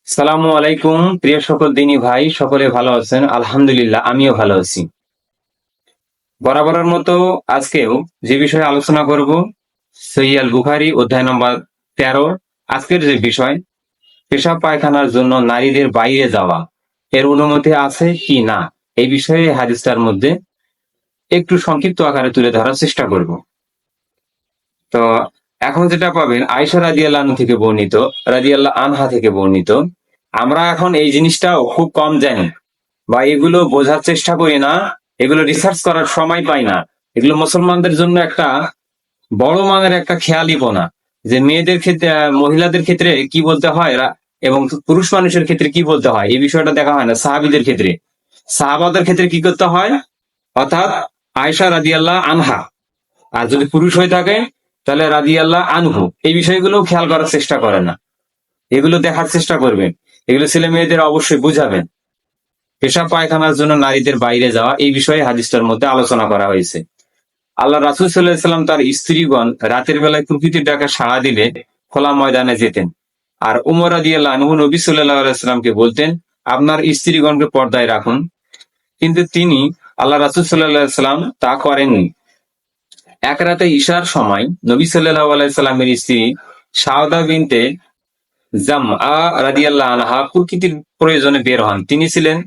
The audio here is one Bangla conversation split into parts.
সালামু আলাইকুম। প্রিয় সকল দিনী ভাই, সকলে ভালো আছেন? আলহামদুলিল্লাহ, আমিও ভালো আছি। বরাবরের মতো আজকেও যে বিষয়ে আলোচনা করব, সহিহ আল বুখারী অধ্যায় নম্বর 13। আজকের যে বিষয়, পেশাব পায়খানার জন্য নারীদের বাইরে যাওয়া এর অনুমতি আছে কি না, এই বিষয়ে হাদিসটার মধ্যে একটু সংক্ষিপ্ত আকারে তুলে ধরার চেষ্টা করব। তো এখন যেটা পাবেন আয়েশা রাদিয়াল্লাহু আনহা থেকে বর্ণিত, রাদিয়াল্লাহু আনহা থেকে বর্ণিত। আমরা এখন এই জিনিসটাও খুব কম জানি বা এগুলো বোঝার চেষ্টা করি না, এগুলো রিসার্চ করার সময় পাই না। এগুলো মুসলমানদের জন্য একটা বড় মানের একটা খেয়ালিপনা, যে মেয়েদের ক্ষেত্রে মহিলাদের ক্ষেত্রে কি বলতে হয় এবং পুরুষ মানুষের ক্ষেত্রে কি বলতে হয়, এই বিষয়টা দেখা হয় না। সাহাবীদের ক্ষেত্রে, সাহাবাদের ক্ষেত্রে কি করতে হয়, অর্থাৎ আয়েশা রাদিয়াল্লাহু আনহা, আর যদি পুরুষ হয়ে থাকে তাহলে রাদিয়াল্লাহু আনহু, এই বিষয়গুলো খেয়াল করার চেষ্টা করে না। এগুলো দেখার চেষ্টা করবেন, এগুলো ছেলে মেয়েদের অবশ্যই বুঝাবেন। পেশাব পায়খানার জন্য নারীদের বাইরে যাওয়া, এই বিষয়ে হাদিসটার মধ্যে আলোচনা করা হয়েছে। আল্লাহ রাসূল সাল্লাল্লাহু আলাইহি সাল্লাম তার স্ত্রীগণ রাতের বেলায় প্রকৃতির ডাকে সাড়া দিলে খোলা ময়দানে যেতেন। আর উমর রাদিয়াল্লাহু আনহু নবী সাল্লাল্লাহু আলাইহি সাল্লামকে বলতেন, আপনার স্ত্রীগণকে পর্দায় রাখুন। কিন্তু তিনি, আল্লাহ রাসূল সাল্লাল্লাহু আলাইহি সাল্লাম, তা করেননি। এক রাতে ঈশার সময় নবী সাল্লাল্লাহু আলাইহি সাল্লামের স্ত্রী সাউদা বিনতে জামআ রাদিয়াল্লাহু আনহা প্রকৃতির প্রয়োজনে বের হন। তিনি ছিলেন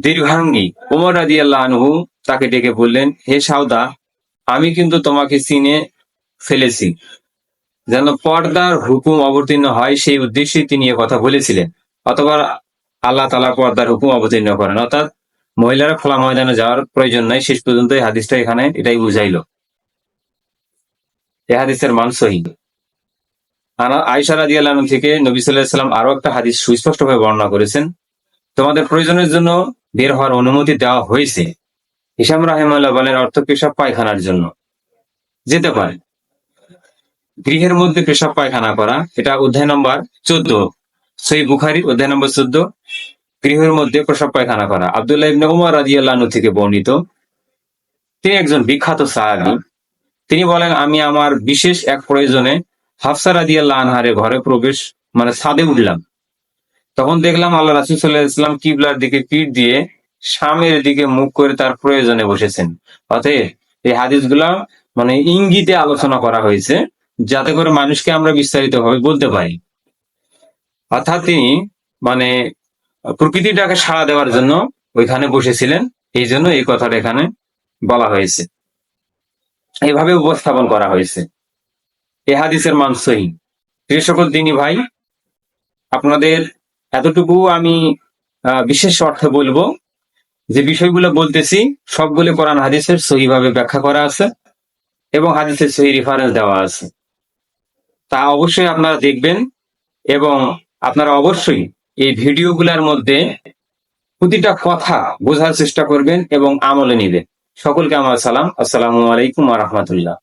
দীর্ঘাঙ্গী। উমর রাদিয়াল্লাহু আনহু তাকে ডেকে বললেন, হে সাউদা, আমি কিন্তু তোমাকে চিনে ফেলেছি। যেন পর্দার হুকুম অবতীর্ণ হয়, সেই উদ্দেশ্যে তিনি এ কথা বলেছিলেন। অথবা আল্লাহ তাআলা পর্দার হুকুম অবতীর্ণ করেন, অর্থাৎ মহিলারা খোলা ময়দানে যাওয়ার প্রয়োজন নাই। শেষ পর্যন্ত এই হাদিসটা এখানে এটাই বুঝাইলো। এই হাদিসের মান সহিহ। আয়েশা রাদিয়াল্লাহু আনহা থেকে নবী সাল্লাল্লাহু আলাইহি সাল্লাম আরো একটা হাদিস সুস্পষ্টভাবে বর্ণনা করেছেন, তোমাদের প্রয়োজনের জন্য বের হওয়ার অনুমতি দেওয়া হয়েছে। হিশাম রাহিমাহুল্লাহ বলেন, অর্থ পেশাব পায়খানার জন্য যেতে পারে। গৃহের মধ্যে পেশাব পায়খানা করা, এটা অধ্যায় নম্বর 14, সহিহ বুখারী অধ্যায় নম্বর 14, গৃহের মধ্যে পেশাব পায়খানা করা। আব্দুল্লাহ ইবনে উমর রাদিয়াল্লাহু আনহু থেকে বর্ণিত, তিনি একজন বিখ্যাত সাহাবী। তিনি বলেন, আমি আমার বিশেষ এক প্রয়োজনে হাফসা রাদিয়াল্লাহু আনহার ঘরে প্রবেশ, ছাদে উঠলাম। তখন দেখলাম আল্লাহ রাসূল সাল্লাল্লাহু আলাইহি ওয়াসাল্লাম কিবলার দিকে পিঠ দিয়ে শামের দিকে মুখ করে তার প্রয়োজনে বসেছেন। অতএব এই হাদিসগুলা ইঙ্গিতে আলোচনা করা হয়েছে, যাতে করে মানুষকে আমরা বিস্তারিত ভাবে বলতে পারি। অর্থাৎ তিনি মানে প্রকৃতিটাকে সাড়া দেওয়ার জন্য ওইখানে বসেছিলেন, এই জন্য এই কথাটা এখানে বলা হয়েছে, এইভাবে উপস্থাপন করা হয়েছে। এই হাদিসের মান সহিহ। প্রিয় সকল দিনী ভাই, আপনাদের এতটুকু আমি বিশেষ অর্থে বলবো, যে বিষয়গুলো বলতেছি সবগুলো কোরআন হাদিসের সহিভাবে ব্যাখ্যা করা আছে এবং হাদিসের সহি রেফারেন্স দেওয়া আছে। তা অবশ্যই আপনারা দেখবেন এবং আপনারা অবশ্যই এই ভিডিওগুলোর মধ্যে প্রতিটা কথা বোঝার চেষ্টা করবেন এবং আমলে নিবেন। সকলকে আমার সালাম। আসসালামু আলাইকুম ওয়া রাহমাতুল্লাহ।